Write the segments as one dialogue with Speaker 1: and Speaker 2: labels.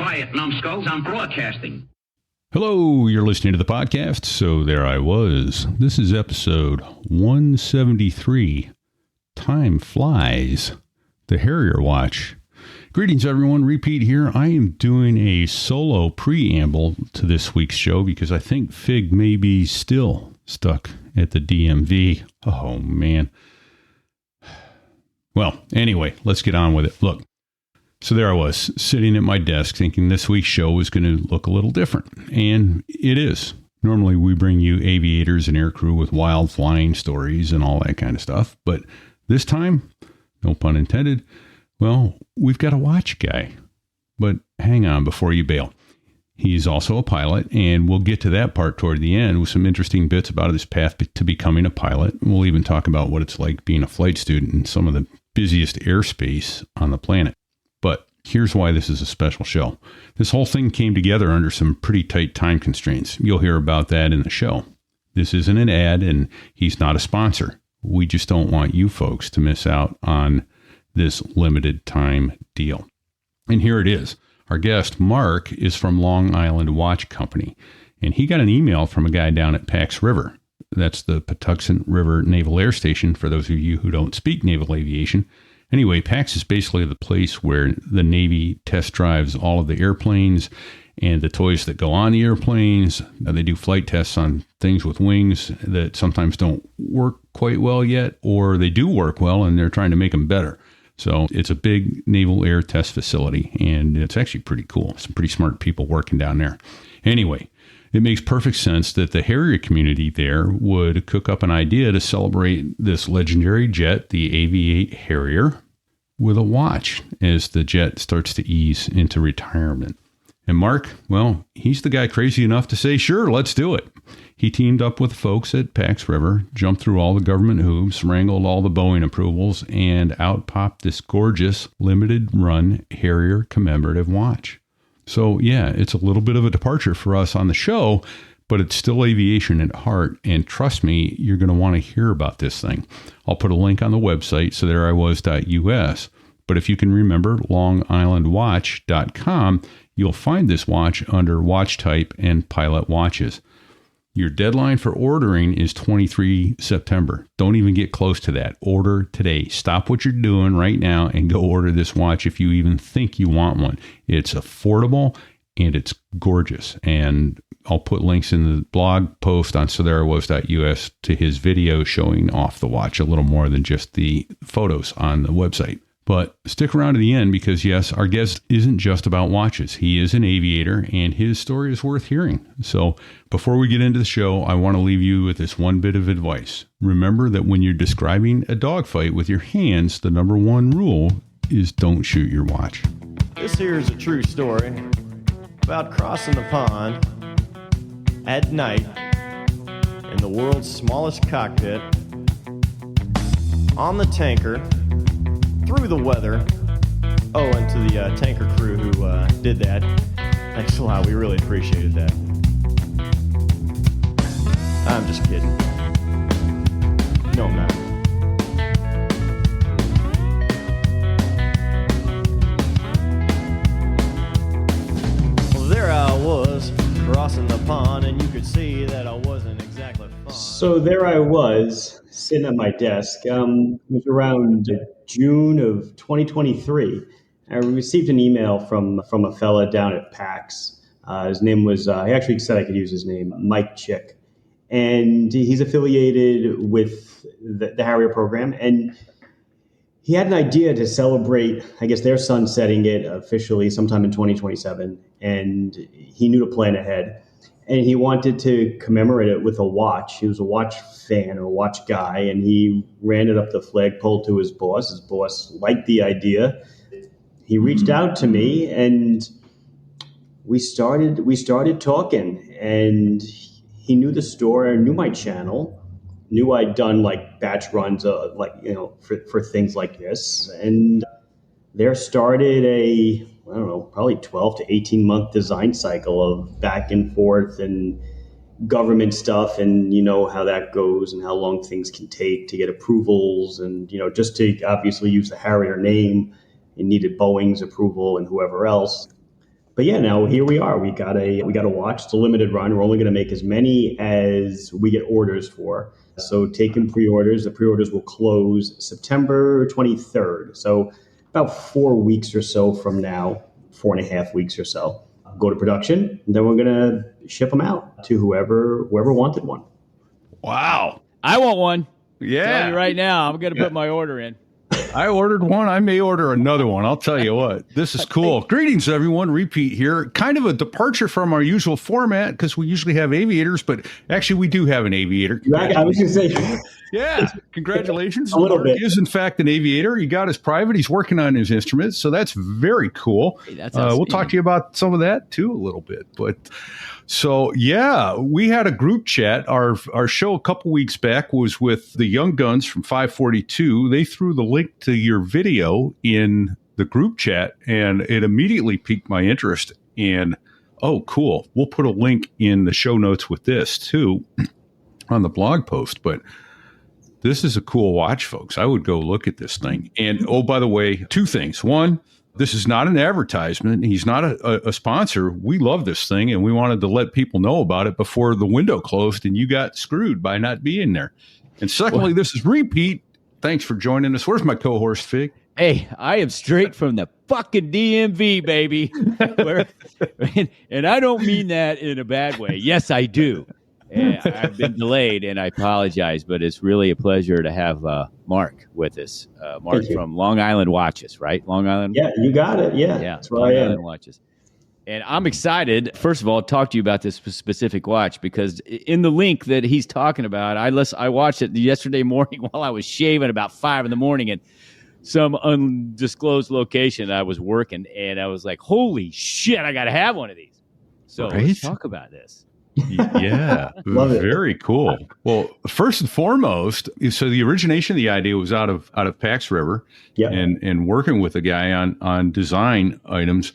Speaker 1: Quiet, numbskulls, I'm broadcasting.
Speaker 2: Hello, you're listening to the podcast, So There I Was. This is episode 173, Time Flies, the Harrier Watch. Greetings, everyone. Repeat here. I am doing a solo preamble to this week's show because I think Fig may be still stuck at the DMV. Oh, man. Well, anyway, let's get on with it. Look, so there I was, sitting at my desk thinking this week's show was going to look a little different, and it is. Normally, we bring you aviators and aircrew with wild flying stories and all that kind of stuff, but this time, no pun intended, well, we've got a watch guy. But hang on before you bail. He's also a pilot, and we'll get to that part toward the end with some interesting bits about his path to becoming a pilot. We'll even talk about what it's like being a flight student in some of the busiest airspace on the planet. But here's why this is a special show. This whole thing came together under some pretty tight time constraints. You'll hear about that in the show. This isn't an ad, and he's not a sponsor. We just don't want you folks to miss out on this limited time deal. And here it is. Our guest, Mark, is from Long Island Watch Company, and he got an email from a guy down at PAX River. That's the Patuxent River Naval Air Station, for those of you who don't speak naval aviation. Anyway, PAX is basically the place where the Navy test drives all of the airplanes and the toys that go on the airplanes. They do flight tests on things with wings that sometimes don't work quite well yet, or they do work well and they're trying to make them better. So it's a big naval air test facility, and it's actually pretty cool. Some pretty smart people working down there. Anyway, it makes perfect sense that the Harrier community there would cook up an idea to celebrate this legendary jet, the Aviate Harrier, with a watch as the jet starts to ease into retirement. And Mark, well, he's the guy crazy enough to say, sure, let's do it. He teamed up with folks at PAX River, jumped through all the government hoops, wrangled all the Boeing approvals, and out popped this gorgeous limited run Harrier commemorative watch. So yeah, it's a little bit of a departure for us on the show, but it's still aviation at heart. And trust me, you're going to want to hear about this thing. I'll put a link on the website, so there I was.us. But if you can remember longislandwatch.com, you'll find this watch under watch type and pilot watches. Your deadline for ordering is 23 September. Don't even get close to that. Order today. Stop what you're doing right now and go order this watch if you even think you want one. It's affordable and it's gorgeous. And I'll put links in the blog post on sotherewas.us to his video showing off the watch, a little more than just the photos on the website. But stick around to the end because, yes, our guest isn't just about watches. He is an aviator, and his story is worth hearing. So before we get into the show, I want to leave you with this one bit of advice. Remember that when you're describing a dogfight with your hands, the number one rule is don't shoot your watch.
Speaker 3: This here is a true story about crossing the pond at night in the world's smallest cockpit on the tanker through the weather. Oh, and to the tanker crew who did that, thanks a lot. We really appreciated that. I'm just kidding. No, I'm not. Well, there I was, crossing the pond, and you could see that I wasn't exactly fun.
Speaker 4: So there I was, sitting at my desk. It was around June of 2023. I received an email from a fella down at PAX. His name was, he actually said I could use his name, Mike Chick. And he's affiliated with the Harrier program. And he had an idea to celebrate, I guess they're sunsetting it officially sometime in 2027. And he knew to plan ahead. And he wanted to commemorate it with a watch. He was a watch fan or a watch guy, and he ran it up the flagpole to his boss. His boss liked the idea. He reached out to me, and we started talking. And he knew the store, knew my channel, knew I'd done like batch runs, for things like this. And there started a, I don't know, probably 12 to 18 month design cycle of back and forth and government stuff. And you know how that goes and how long things can take to get approvals. And, you know, just to obviously use the Harrier name, it needed Boeing's approval and whoever else. But yeah, now here we are. We got a watch. It's a limited run. We're only going to make as many as we get orders for. So taking pre-orders. The pre-orders will close September 23rd. So about 4 weeks or so from now, 4.5 weeks or so. Go to production, and then we're going to ship them out to whoever wanted one.
Speaker 2: Wow.
Speaker 5: I want one.
Speaker 2: Yeah.
Speaker 5: Tell you right now, I'm going to put my order in.
Speaker 2: I ordered one. I may order another one. I'll tell you what. This is cool. Greetings, everyone. Repeat here. Kind of a departure from our usual format because we usually have aviators, but actually we do have an aviator.
Speaker 4: I was going to say.
Speaker 2: Yeah. Congratulations.
Speaker 4: A little
Speaker 2: Mark
Speaker 4: bit.
Speaker 2: is, in fact, an aviator. He got his private. He's working on his instruments, so that's very cool.
Speaker 5: Hey, that's
Speaker 2: we'll talk to you about some of that, too, a little bit. But so, yeah, we had a group chat. Our show a couple weeks back was with the Young Guns from 542. They threw the link to your video in the group chat, and it immediately piqued my interest. And, oh, cool. We'll put a link in the show notes with this, too, on the blog post. But this is a cool watch, folks. I would go look at this thing. And, oh, by the way, two things. One, this is not an advertisement. He's not a sponsor. We love this thing, and we wanted to let people know about it before the window closed, and you got screwed by not being there. And secondly, this is Repeat. Thanks for joining us. Where's my co-host, Fig?
Speaker 5: Hey, I am straight from the fucking DMV, baby. And I don't mean that in a bad way. Yes, I do. And I've been delayed, and I apologize, but it's really a pleasure to have Mark with us. Mark from Long Island Watches, right? Long Island?
Speaker 4: Yeah, you got it. Yeah, that's where
Speaker 5: Long
Speaker 4: I am.
Speaker 5: Island Watches. And I'm excited, first of all, to talk to you about this specific watch, because in the link that he's talking about, I watched it yesterday morning while I was shaving about 5 in the morning in some undisclosed location I was working, and I was like, holy shit, I got to have one of these. So let's talk about this.
Speaker 2: Yeah, very cool. Well, first and foremost, so the origination of the idea was out of PAX River, and working with a guy on design items.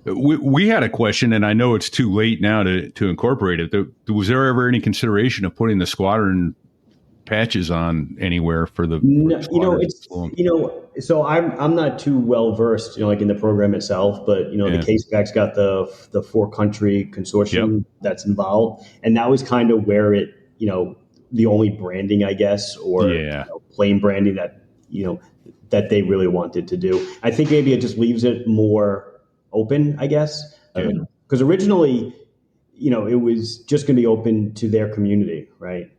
Speaker 2: We had a question, and I know it's too late now to incorporate it. Was there ever any consideration of putting the squadron patches on anywhere for the?
Speaker 4: So I'm not too well versed, like in the program itself, but the case pack's got the 4-country consortium that's involved, and that was kind of where it, the only branding, I guess, or plain branding that that they really wanted to do. I think maybe it just leaves it more open, I guess, because originally, it was just going to be open to their community, right?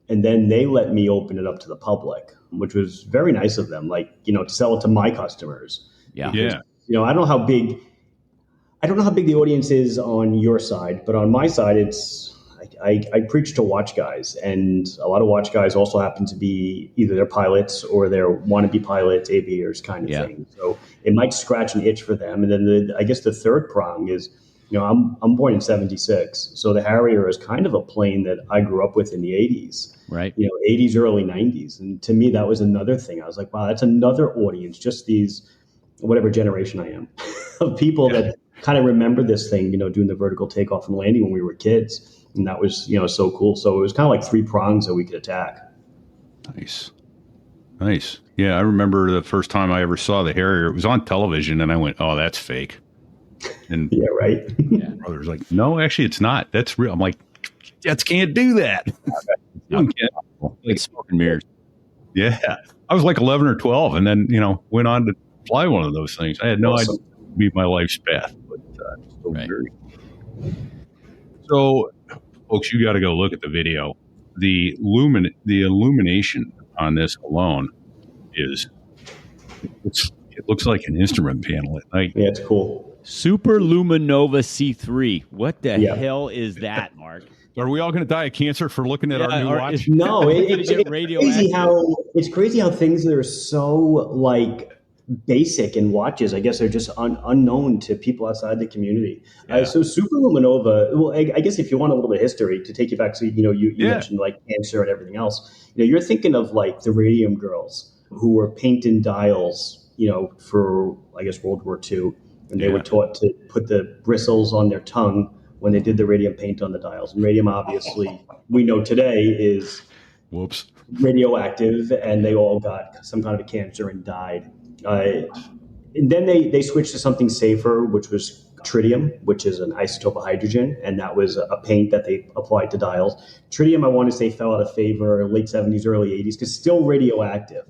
Speaker 4: And then they let me open it up to the public, which was very nice of them, to sell it to my customers.
Speaker 5: Yeah.
Speaker 4: Because, I don't know how big the audience is on your side, but on my side, it's I preach to watch guys, and a lot of watch guys also happen to be either they're pilots or they're wannabe pilots, aviators kind of thing. So it might scratch an itch for them. And then I guess the third prong is, I'm born in '76, so the Harrier is kind of a plane that I grew up with in the '80s,
Speaker 5: right?
Speaker 4: 80s, early '90s, and to me that was another thing. I was like, wow, that's another audience, just these, whatever generation I am, of people that kind of remember this thing, doing the vertical takeoff and landing when we were kids. And that was, so cool. So it was kind of like 3 prongs that we could attack.
Speaker 2: Nice. Yeah, I remember the first time I ever saw the Harrier. It was on television, and I went, "Oh, that's fake." And
Speaker 4: yeah, right.
Speaker 2: My brother's like, "No, actually, it's not. That's real." I'm like, "Jets can't do that."
Speaker 5: It's smoke and mirrors.
Speaker 2: Yeah, I was like 11 or 12, and then went on to fly one of those things. I had no idea it would be my life's path, but very. So, folks, you got to go look at the video. The illumination on this alone it looks like an instrument panel at night.
Speaker 4: Yeah, it's cool.
Speaker 5: Super Luminova C3. What the hell is that, Mark?
Speaker 2: Are we all going to die of cancer for looking at our new watch?
Speaker 4: No, it's crazy how things that are so basic in watches, I guess, are just unknown to people outside the community. So Super Luminova, well, I guess if you want a little bit of history to take you back, so you mentioned cancer and everything else. You're thinking of the Radium girls who were painting dials, for I guess World War II, and they were taught to put the bristles on their tongue when they did the radium paint on the dials. And radium, obviously, we know today is radioactive, and they all got some kind of a cancer and died. And then they switched to something safer, which was tritium, which is an isotope of hydrogen, and that was a paint that they applied to dials. Tritium, I want to say, fell out of favor late 70s, early 80s, because still radioactive.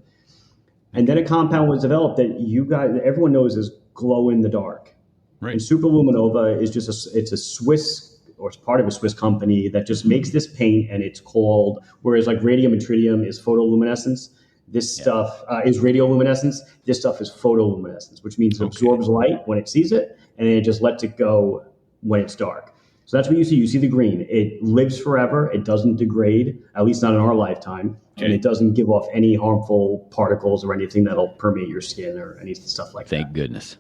Speaker 4: And then a compound was developed that everyone knows is glow in the dark.
Speaker 2: Right.
Speaker 4: And Superluminova is just it's a Swiss, or it's part of a Swiss company that just makes this paint, and it's called, whereas like radium and tritium is photoluminescence, this stuff is radioluminescence. This stuff is photoluminescence, which means it absorbs light when it sees it, and then it just lets it go when it's dark. So that's what you see. You see the green. It lives forever. It doesn't degrade, at least not in our lifetime, and it doesn't give off any harmful particles or anything that'll permeate your skin or any stuff like that.
Speaker 5: Thank goodness.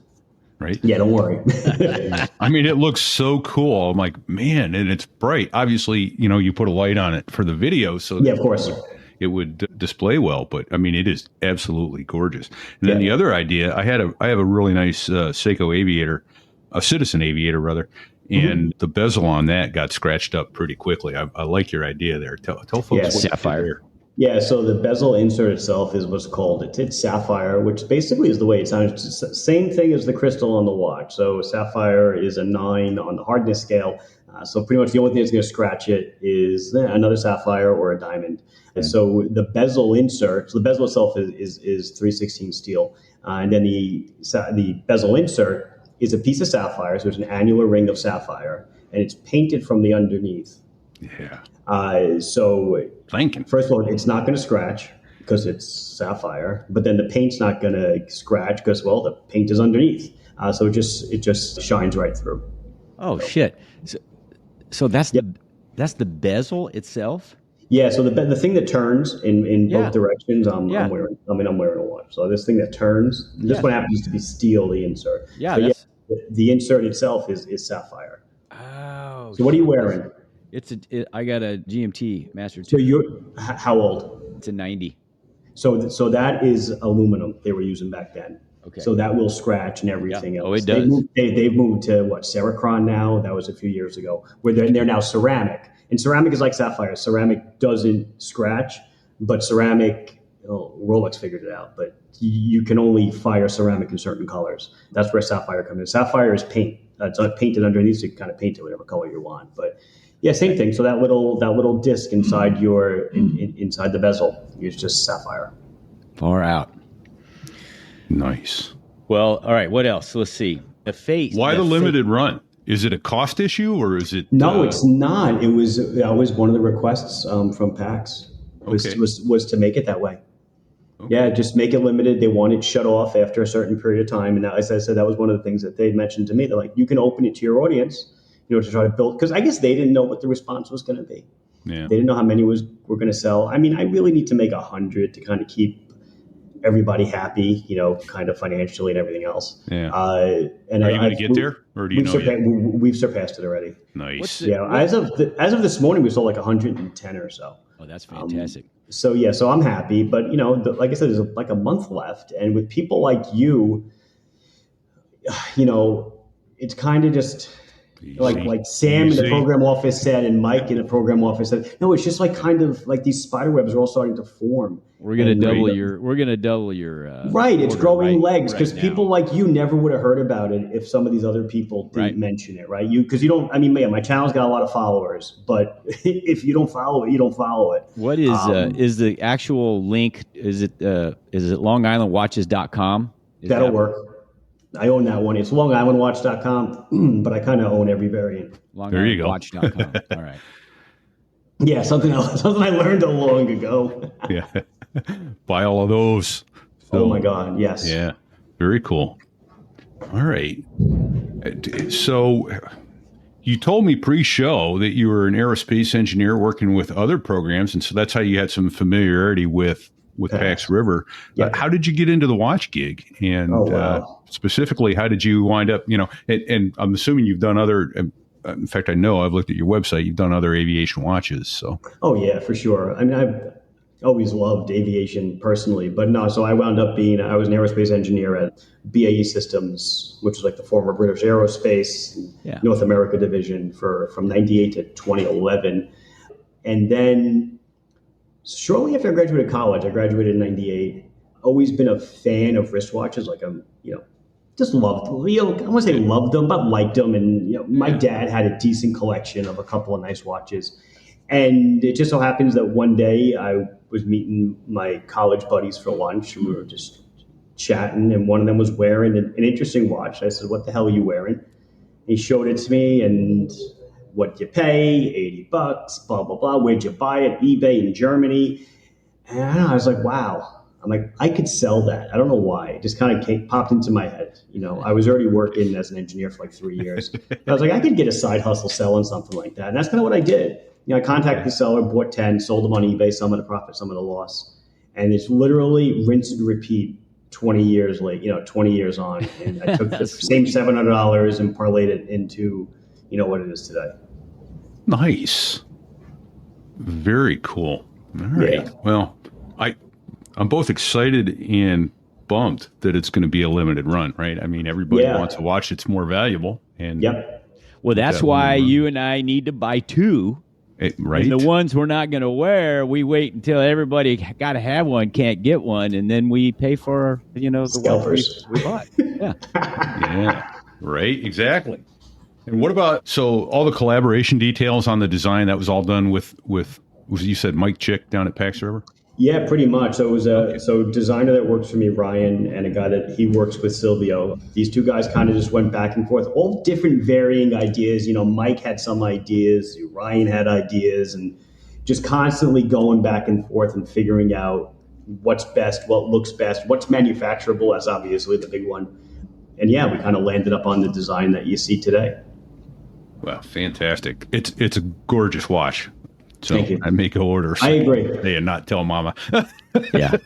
Speaker 2: Right?
Speaker 4: Yeah, don't worry.
Speaker 2: I mean, it looks so cool. I'm like, man, and it's bright. Obviously, you put a light on it for the video, so
Speaker 4: Yeah, of course.
Speaker 2: it would display well. But I mean, it is absolutely gorgeous. And then the other idea, I have a really nice Seiko aviator, a Citizen aviator rather, and the bezel on that got scratched up pretty quickly. I like your idea there. Tell folks what
Speaker 5: Sapphire.
Speaker 4: Yeah, so the bezel insert itself is what's called, it's sapphire, which basically is the way it sounds. It's the same thing as the crystal on the watch. So sapphire is a 9 on the hardness scale. So pretty much the only thing that's going to scratch it is another sapphire or a diamond. And so the bezel insert, so the bezel itself is 316 steel. And then the bezel insert is a piece of sapphire, so it's an annular ring of sapphire, and it's painted from the underneath.
Speaker 2: Yeah.
Speaker 4: So
Speaker 2: Thinking.
Speaker 4: first of all, it's not going to scratch because it's sapphire, but then the paint's not going to scratch because, well, the paint is underneath. So it just shines right through.
Speaker 5: Oh, shit. So that's the bezel itself?
Speaker 4: Yeah, so the thing that turns in both directions, I'm wearing a watch. So this thing that turns, this one happens to be steel, the insert.
Speaker 5: Yeah,
Speaker 4: so the insert itself is sapphire.
Speaker 5: Oh.
Speaker 4: So what are you wearing?
Speaker 5: I got a GMT Master 2.
Speaker 4: So you're how old?
Speaker 5: It's a 90.
Speaker 4: So that is aluminum they were using back then.
Speaker 5: Okay.
Speaker 4: So that will scratch and everything else.
Speaker 5: Oh, it does.
Speaker 4: They've moved to Cerachron now. That was a few years ago. Where they're now ceramic. And ceramic is like sapphire. Ceramic doesn't scratch, but ceramic, Rolex figured it out, but you can only fire ceramic in certain colors. That's where sapphire comes in. Sapphire is paint. It's not painted underneath, so you can kind of paint it whatever color you want. But yeah, same thing. So that little disc inside inside the bezel is just sapphire.
Speaker 5: Far out.
Speaker 2: Nice.
Speaker 5: Well, all right. What else? Let's see.
Speaker 2: Why the limited run? Is it a cost issue or is it?
Speaker 4: No, it's not. It was one of the requests from PAX was to make it that way. Okay. Yeah, just make it limited. They want it shut off after a certain period of time. And as I said, that was one of the things that they mentioned to me. They're like, you can open it to your audience, to try to build, because I guess they didn't know what the response was going to be.
Speaker 2: Yeah.
Speaker 4: They didn't know how many were going to sell. I mean, I really need to make 100 to kind of keep everybody happy, kind of financially and everything else.
Speaker 2: Yeah.
Speaker 4: And
Speaker 2: are you going to get there, or do you know yet?
Speaker 4: We've surpassed it already.
Speaker 2: Nice.
Speaker 4: As of this morning, we sold like 110 or so.
Speaker 5: Oh, that's fantastic.
Speaker 4: So I'm happy, but like I said, there's like a month left, and with people like you, it's kind of just. Like Sam in the program office said, and Mike in the program office said, no, it's just like kind of like these spider webs are all starting to form.
Speaker 5: We're gonna double your.
Speaker 4: Right, it's growing legs because
Speaker 5: right
Speaker 4: people like you never would have heard about it if some of these other people didn't mention it, right? Because you don't. I mean, man, my channel's got a lot of followers, but if you don't follow it, you don't follow it.
Speaker 5: What is the actual link? Is it LongIslandWatches.com?
Speaker 4: That'll work. I own that one. It's LongIslandWatch.com, but I kind of own every variant.
Speaker 2: There you go.
Speaker 5: LongIslandWatch.com. All right.
Speaker 4: Yeah, something I learned long ago.
Speaker 2: Yeah. Buy all of those.
Speaker 4: Oh my God, yes.
Speaker 2: Yeah. Very cool. All right. So you told me pre-show that you were an aerospace engineer working with other programs, and so that's how you had some familiarity with PAX River.
Speaker 4: Yep.
Speaker 2: How did you get into the watch gig? And specifically, how did you wind up, and I'm assuming you've done other, in fact, I know I've looked at your website, you've done other aviation watches. So.
Speaker 4: Oh yeah, for sure. I mean, I've always loved aviation personally, but no, so I wound up I was an aerospace engineer at BAE Systems, which is like the former British Aerospace North America division from 98 to 2011. And then shortly after I graduated college, I graduated in 98, always been a fan of wristwatches. Like I'm just loved, I wouldn't say loved them, but liked them. And my dad had a decent collection of a couple of nice watches. And it just so happens that one day I was meeting my college buddies for lunch, and we were just chatting, and one of them was wearing an interesting watch. I said, "What the hell are you wearing?" He showed it to me, and what you pay, $80, blah, blah, blah. Where'd you buy it? eBay in Germany. And I was like, wow. I'm like, I could sell that. I don't know why. It just kind of popped into my head. I was already working as an engineer for like 3 years. I was like, I could get a side hustle selling something like that. And that's kind of what I did. I contacted the seller, bought 10, sold them on eBay, some at a profit, some at a loss. And it's literally rinse and repeat 20 years late, 20 years on. And I took the same $700 and parlayed it into, what it is today.
Speaker 2: Nice. Very cool. All right.
Speaker 4: Yeah.
Speaker 2: Well, I'm both excited and bummed that it's going to be a limited run, right? I mean, everybody wants a watch that's more valuable. And
Speaker 5: well, that's why you and I need to buy two.
Speaker 2: Right.
Speaker 5: And the ones we're not going to wear, we wait until everybody got to have one, can't get one, and then we pay for, the
Speaker 4: scalpers
Speaker 5: we bought. Yeah.
Speaker 2: Yeah. Right. Exactly. And what about, so all the collaboration details on the design, that was all done with you said Mike Chick down at PAX River?
Speaker 4: Yeah, pretty much. So it was a designer that works for me, Ryan, and a guy that he works with, Silvio. These two guys kind of just went back and forth, all different varying ideas. Mike had some ideas, Ryan had ideas, and just constantly going back and forth and figuring out what's best, what looks best, what's manufacturable. That's obviously the big one. And we kind of landed up on the design that you see today.
Speaker 2: Well, fantastic. It's a gorgeous watch. So
Speaker 4: Thank you.
Speaker 2: I make an order. So
Speaker 4: I agree.
Speaker 2: They and not tell mama.
Speaker 5: Yeah.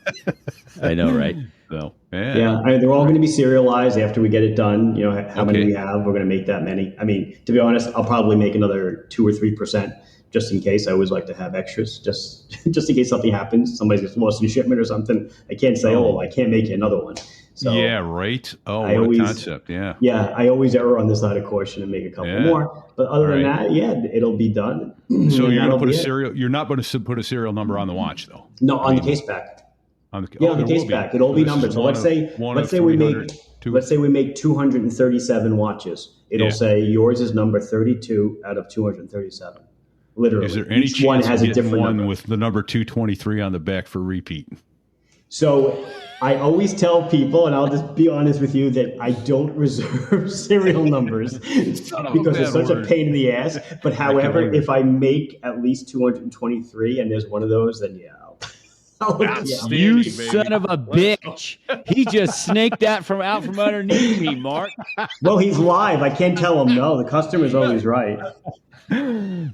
Speaker 5: I know, right?
Speaker 2: So,
Speaker 4: they're all going to be serialized after we get it done. How many we have, we're going to make that many. I mean, to be honest, I'll probably make another 2 or 3% just in case. I always like to have extras just in case something happens. Somebody gets lost in shipment or something. I can't say, I can't make you another one. So
Speaker 2: yeah, right. Oh, what a concept. Yeah.
Speaker 4: Yeah, I always err on the side of caution and make a couple more. But other than that, it'll be done.
Speaker 2: So you're going to put a serial. You're not going to put a serial number on the watch, though.
Speaker 4: No, on the case back.
Speaker 2: On the
Speaker 4: case back, it'll be numbered. So let's say we make 237 watches. It'll say yours is number 32 out of 237. Literally,
Speaker 2: is there any
Speaker 4: each one has a different
Speaker 2: one
Speaker 4: number
Speaker 2: with the number 223 on the back for repeat?
Speaker 4: So I always tell people, and I'll just be honest with you, that I don't reserve serial numbers because it's such a pain in the ass. But however, if I make at least 223 and there's one of those, then
Speaker 5: You son of a bitch. He just snaked that from underneath me, Mark.
Speaker 4: Well, he's live. I can't tell him no. The customer's always right.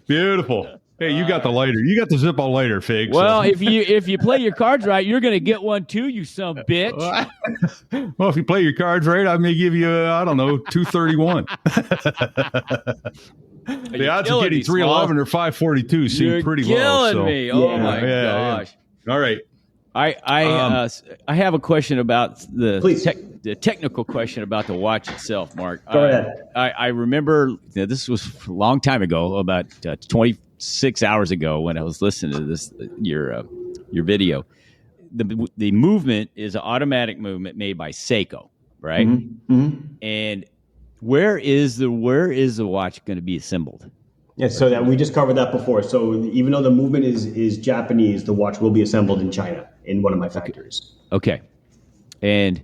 Speaker 2: Beautiful. Hey, you got the lighter. You got the Zippo lighter, Fig.
Speaker 5: Well, if you play your cards right, you're going to get one too, you son of a bitch.
Speaker 2: Well, if you play your cards right, I may give you, 231. The odds of getting 311 or 542 seem pretty low.
Speaker 5: You're killing me. Oh, my gosh.
Speaker 2: Yeah. All right.
Speaker 5: I have a question about the technical question about the watch itself, Mark.
Speaker 4: Go ahead.
Speaker 5: I remember this was a long time ago, about 26 hours ago, when I was listening to this your video. The movement is an automatic movement made by Seiko, right?
Speaker 4: Mm-hmm. Mm-hmm.
Speaker 5: And where is the watch going to be assembled?
Speaker 4: Yeah, so that we just covered that before. So even though the movement is Japanese, the watch will be assembled in China in one of my factories.
Speaker 5: Okay. And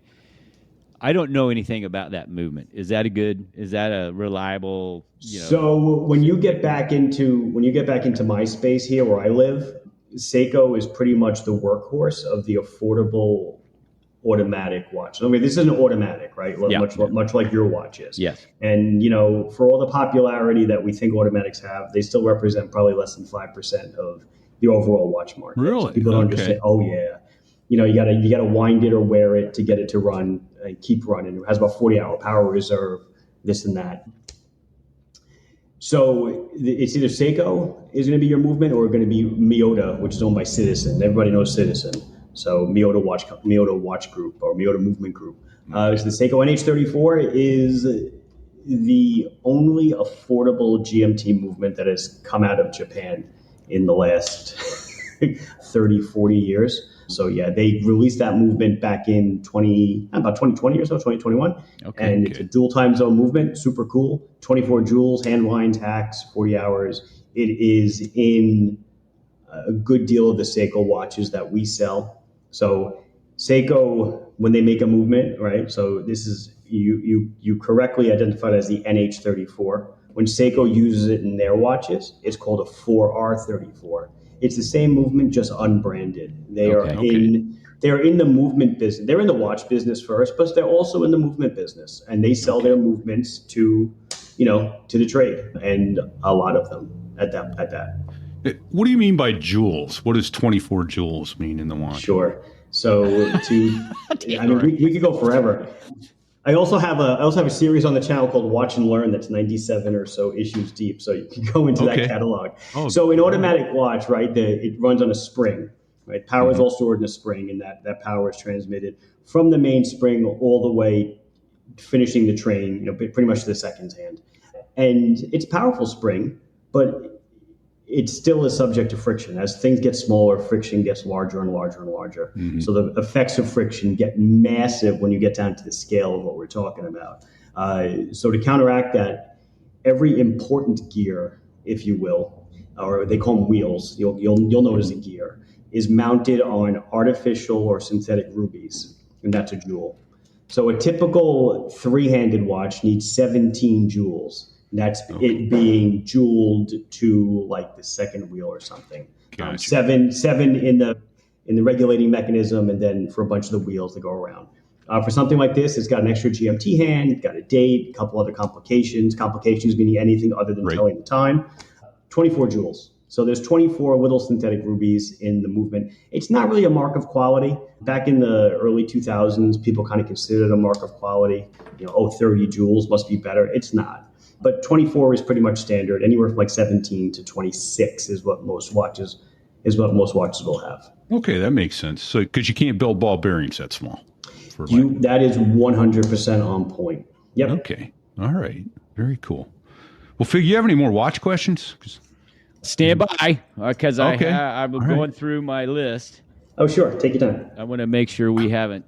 Speaker 5: I don't know anything about that movement. Is that a reliable,
Speaker 4: So when you get back into my space here where I live, Seiko is pretty much the workhorse of the affordable automatic watch. I mean, this is an automatic, right?
Speaker 5: Yeah.
Speaker 4: Much like your watch is.
Speaker 5: Yes.
Speaker 4: And, for all the popularity that we think automatics have, they still represent probably less than 5% of the overall watch market.
Speaker 2: Really?
Speaker 4: So people don't understand. Oh, yeah. You gotta wind it or wear it to get it to run and keep running. It has about 40-hour power reserve, this and that. So it's either Seiko is going to be your movement or going to be Miyota, which is owned by Citizen. Everybody knows Citizen. So Miyota Watch Group or Miyota Movement Group. So the Seiko NH34 is the only affordable GMT movement that has come out of Japan in the last 30, 40 years. So yeah, they released that movement back in about 2020 or so, 2021.
Speaker 5: Okay,
Speaker 4: and it's a dual time zone movement, super cool. 24 joules, hand wind tacks, 40 hours. It is in a good deal of the Seiko watches that we sell. So Seiko, when they make a movement, right? So this is you correctly identified as the NH34. When Seiko uses it in their watches, it's called a 4R34. It's the same movement, just unbranded. They're in the movement business. They're in the watch business first, but they're also in the movement business, and they sell their movements to the trade, and a lot of them at that.
Speaker 2: What do you mean by joules? What does 24 joules mean in the watch?
Speaker 4: Sure. So we could go forever. I also have a series on the channel called Watch and Learn that's 97 or so issues deep. So you can go into that catalog. So an automatic watch, right? It runs on a spring, right? Power is all stored in a spring, and that power is transmitted from the main spring all the way finishing the train, pretty much to the seconds hand. And it's a powerful spring, but it still is subject to friction. As things get smaller, friction gets larger and larger and larger. So the effects of friction get massive when you get down to the scale of what we're talking about. So to counteract that, every important gear, if you will, or they call them wheels, you'll know it as a gear, is mounted on artificial or synthetic rubies, and that's a joule. So a typical three-handed watch needs 17 joules. That's it being jouled to like the second wheel or something.
Speaker 2: Gotcha.
Speaker 4: Seven in the regulating mechanism, and then for a bunch of the wheels that go around. For something like this, it's got an extra GMT hand, it's got a date, a couple other complications. Complications meaning anything other than telling the time. 24 joules. So there's 24 little synthetic rubies in the movement. It's not really a mark of quality. Back in the early 2000s, people kind of considered it a mark of quality. 30 joules must be better. It's not. But 24 is pretty much standard. Anywhere from like 17 to 26 is what most watches will have.
Speaker 2: Okay, that makes sense. So because you can't build ball bearings that small.
Speaker 4: That is 100% on point. Yep.
Speaker 2: Okay. All right. Very cool. Well, Fig, you have any more watch questions?
Speaker 5: Stand by, because I'm
Speaker 2: All
Speaker 5: going
Speaker 2: right.
Speaker 5: through my list.
Speaker 4: Oh, sure. Take your time.
Speaker 5: I want to make sure we haven't.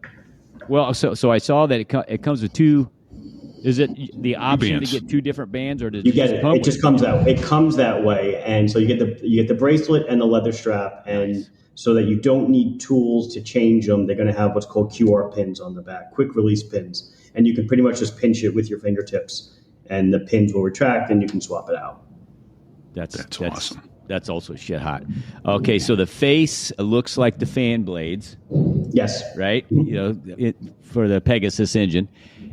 Speaker 5: Well, so I saw that it comes with two. Is it the option
Speaker 2: bands.
Speaker 5: to get two different bands, or does
Speaker 4: You get it? It just comes out. It comes that way, and so you get the bracelet and the leather strap, and so that you don't need tools to change them. They're going to have what's called QR pins on the back, quick release pins, and you can pretty much just pinch it with your fingertips, and the pins will retract, and you can swap it out.
Speaker 5: That's
Speaker 2: awesome.
Speaker 5: That's also shit hot. Okay, so the face looks like the fan blades.
Speaker 4: Yes.
Speaker 5: Right? For the Pegasus engine.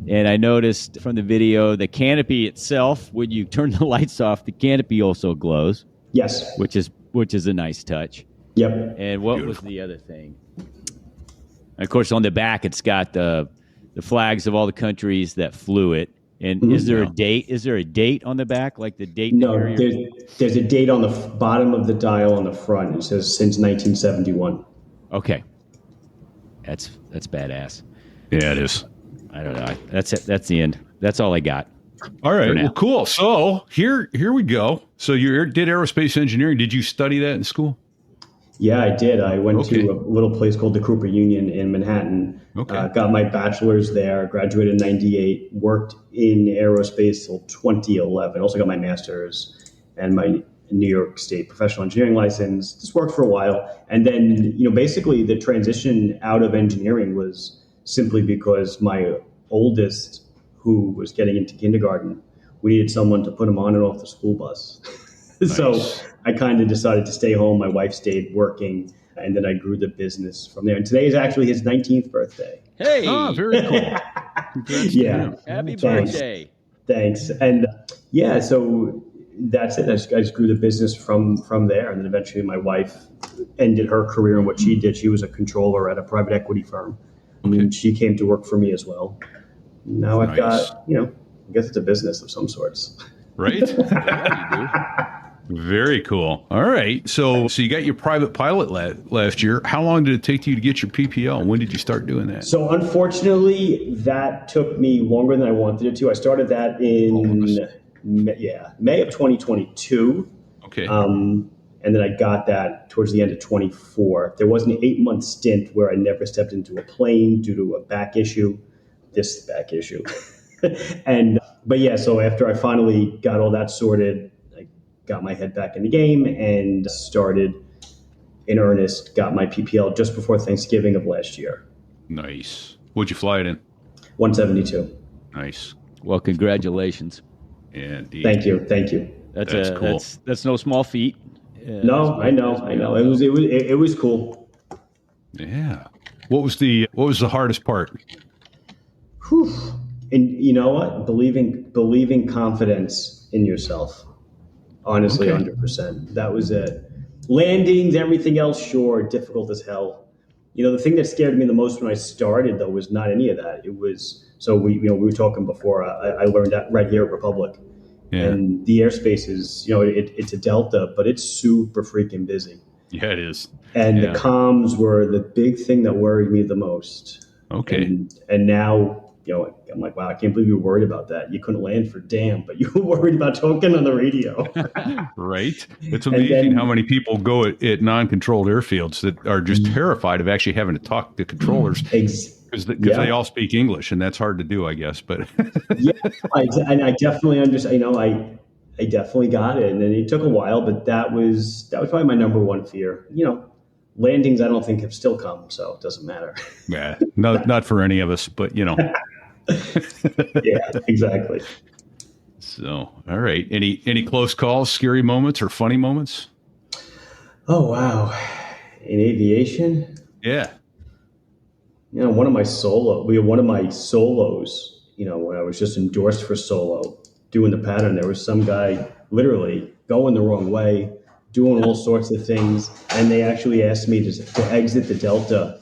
Speaker 5: And I noticed from the video, the canopy itself, when you turn the lights off, the canopy also glows.
Speaker 4: Yes.
Speaker 5: Which is a nice touch.
Speaker 4: Yep.
Speaker 5: And what was the other thing? Of course, on the back, it's got the flags of all the countries that flew it. And is there a date? Is there a date on the back, like the date?
Speaker 4: No, there's a date on the bottom of the dial on the front. It says since 1971.
Speaker 5: Okay, that's badass.
Speaker 2: Yeah, it is.
Speaker 5: I don't know. That's it. That's the end. That's all I got.
Speaker 2: All right. Well, cool. So here we go. So you did aerospace engineering. Did you study that in school?
Speaker 4: Yeah, I did. I went to a little place called the Cooper Union in Manhattan. Got my bachelor's there, graduated in 98, worked in aerospace till 2011. Also got my master's and my New York State professional engineering license. Just worked for a while. And then, basically the transition out of engineering was simply because my oldest, who was getting into kindergarten, we needed someone to put him on and off the school bus. Nice. So I kind of decided to stay home. My wife stayed working, and then I grew the business from there. And today is actually his 19th birthday.
Speaker 5: Hey!
Speaker 2: Oh, very cool.
Speaker 4: Yeah.
Speaker 5: Happy birthday.
Speaker 4: Thanks. And so that's it. I just grew the business from there. And then eventually my wife ended her career in what she did. She was a controller at a private equity firm. And she came to work for me as well. Now I've got, I guess it's a business of some sorts.
Speaker 2: Right? Very cool. All right. So you got your private pilot last year. How long did it take you to get your PPL? When did you start doing that?
Speaker 4: So unfortunately, that took me longer than I wanted it to. I started that in May of 2022.
Speaker 2: Okay.
Speaker 4: And And then I got that towards the end of 24. There was an 8-month stint where I never stepped into a plane due to a back issue, this back issue. But yeah, so after I finally got all that sorted, I got my head back in the game and started in earnest, got my PPL just before Thanksgiving of last year.
Speaker 2: Nice. What'd you fly it in?
Speaker 4: 172.
Speaker 2: Nice.
Speaker 5: Well, congratulations.
Speaker 2: Yeah, indeed.
Speaker 4: Thank you.
Speaker 5: That's
Speaker 2: cool.
Speaker 5: That's no small feat.
Speaker 4: No, I know. It was cool.
Speaker 2: Yeah. What was the hardest part?
Speaker 4: Whew. And you know what? Believing confidence in yourself. Honestly,
Speaker 2: Okay.
Speaker 4: 100%. That was it. Landings, everything else, sure, difficult as hell. The thing that scared me the most when I started, though, was not any of that. It was, so we were talking before. I learned that right here at Republic, and the airspace is, it's a Delta, but it's super freaking busy.
Speaker 2: Yeah, it is.
Speaker 4: And the comms were the big thing that worried me the most.
Speaker 2: Okay.
Speaker 4: And now, I'm like, wow, I can't believe you were worried about that. You couldn't land for damn, but you were worried about talking on the radio.
Speaker 2: Right. It's amazing how many people go at non-controlled airfields that are just terrified of actually having to talk to controllers because they all speak English, and that's hard to do, I guess. But
Speaker 4: and I definitely understand. I definitely got it, and then it took a while, but that was probably my number one fear. Landings, I don't think have still come, so it doesn't matter.
Speaker 2: yeah, not for any of us, but
Speaker 4: Yeah, exactly.
Speaker 2: So, all right. Any close calls, scary moments, or funny moments?
Speaker 4: Oh wow, in aviation.
Speaker 2: Yeah.
Speaker 4: One of my solos, when I was just endorsed for solo, doing the pattern, there was some guy literally going the wrong way, doing all sorts of things, and they actually asked me to exit the Delta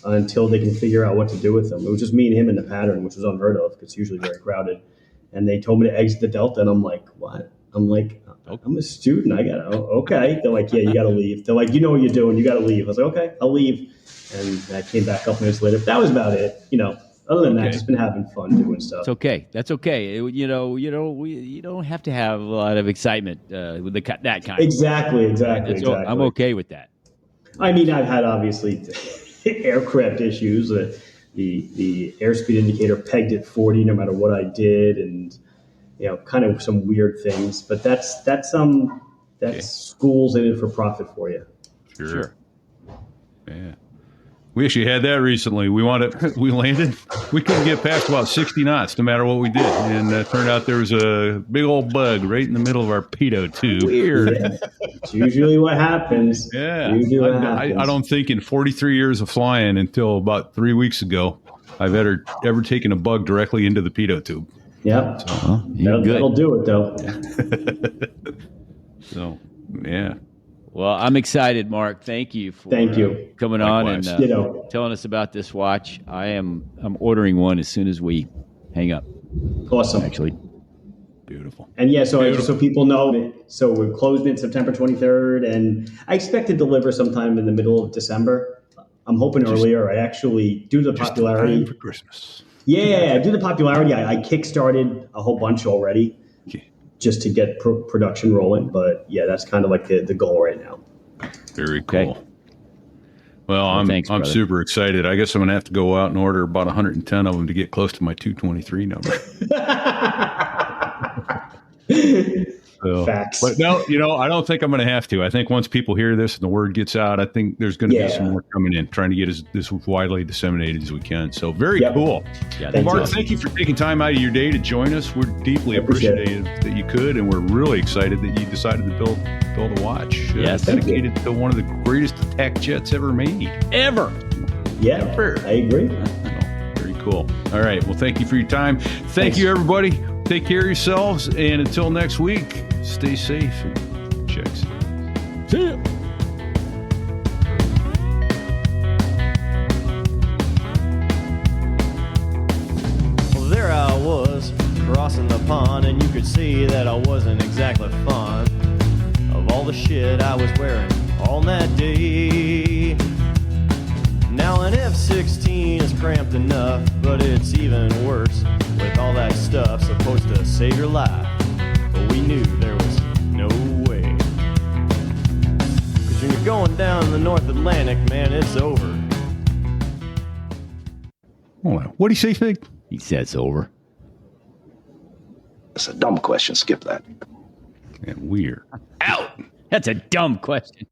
Speaker 4: until they can figure out what to do with them. It was just me and him in the pattern, which was unheard of because it's usually very crowded. And they told me to exit the Delta, and I'm like, what? I'm like, I'm a student. I got to, okay. They're like, yeah, you got to leave. They're like, you know what you're doing. You got to leave. I was like, okay, I'll leave. And I came back a couple minutes later. That was about it. Other than that, just been having fun doing stuff.
Speaker 5: It's okay. That's okay. You don't have to have a lot of excitement with that kind.
Speaker 4: Exactly.
Speaker 5: I'm okay with that.
Speaker 4: I mean, I've had obviously aircraft issues. The airspeed indicator pegged at 40 no matter what I did, and kind of some weird things. But that's school's in it for profit for you.
Speaker 2: Sure. Yeah. We actually had that recently. We landed. We couldn't get past about 60 knots, no matter what we did, and it turned out there was a big old bug right in the middle of our pitot tube. Weird.
Speaker 4: Yeah. It's usually what happens.
Speaker 2: Yeah. I don't think in 43 years of flying until about 3 weeks ago, I've ever taken a bug directly into the pitot tube.
Speaker 4: Yep.
Speaker 5: So,
Speaker 4: that'll do it though.
Speaker 2: So, yeah.
Speaker 5: Well, I'm excited, Mark. Thank you for coming
Speaker 2: Likewise.
Speaker 5: on and telling us about this watch. I'm ordering one as soon as we hang up.
Speaker 4: Awesome.
Speaker 5: Actually.
Speaker 2: Beautiful.
Speaker 4: And yeah, so people know, so we're closing it September 23rd, and I expect to deliver sometime in the middle of December. I'm hoping earlier. I actually, due to the popularity.
Speaker 2: Just for Christmas.
Speaker 4: Yeah, due to the popularity, I kickstarted a whole bunch already. Just to get production rolling. But yeah, that's kind of like the goal right now.
Speaker 2: Very cool.
Speaker 5: Okay.
Speaker 2: Well, I'm
Speaker 5: brother.
Speaker 2: super excited. I guess I'm going to have to go out and order about 110 of them to get close to my 223 number.
Speaker 4: Facts.
Speaker 2: But no, I don't think I'm going to have to. I think once people hear this and the word gets out, I think there's going to be some more coming in, trying to get this widely disseminated as we can. So very cool.
Speaker 5: Yeah,
Speaker 2: Mark, thank you for taking time out of your day to join us. We're deeply appreciative that you could, and we're really excited that you decided to build a watch dedicated to one of the greatest attack jets ever made.
Speaker 5: Ever.
Speaker 4: Yeah,
Speaker 2: Ever.
Speaker 4: I agree.
Speaker 2: Very cool. All right. Well, thank you for your time. Thank you, everybody. Take care of yourselves, and until next week, stay safe and checks.
Speaker 5: See ya.
Speaker 3: Well, there I was, crossing the pond, and you could see that I wasn't exactly fond of all the shit I was wearing on that day. Now an F-16 is cramped enough, but it's even worse with all that stuff supposed to save your life. But we knew there was no way. going down the North Atlantic, man, it's over.
Speaker 2: Hold on. What do you say, Fig?
Speaker 5: He said it's over.
Speaker 6: That's a dumb question. Skip that.
Speaker 2: Yeah, weird.
Speaker 5: Out. That's a dumb question.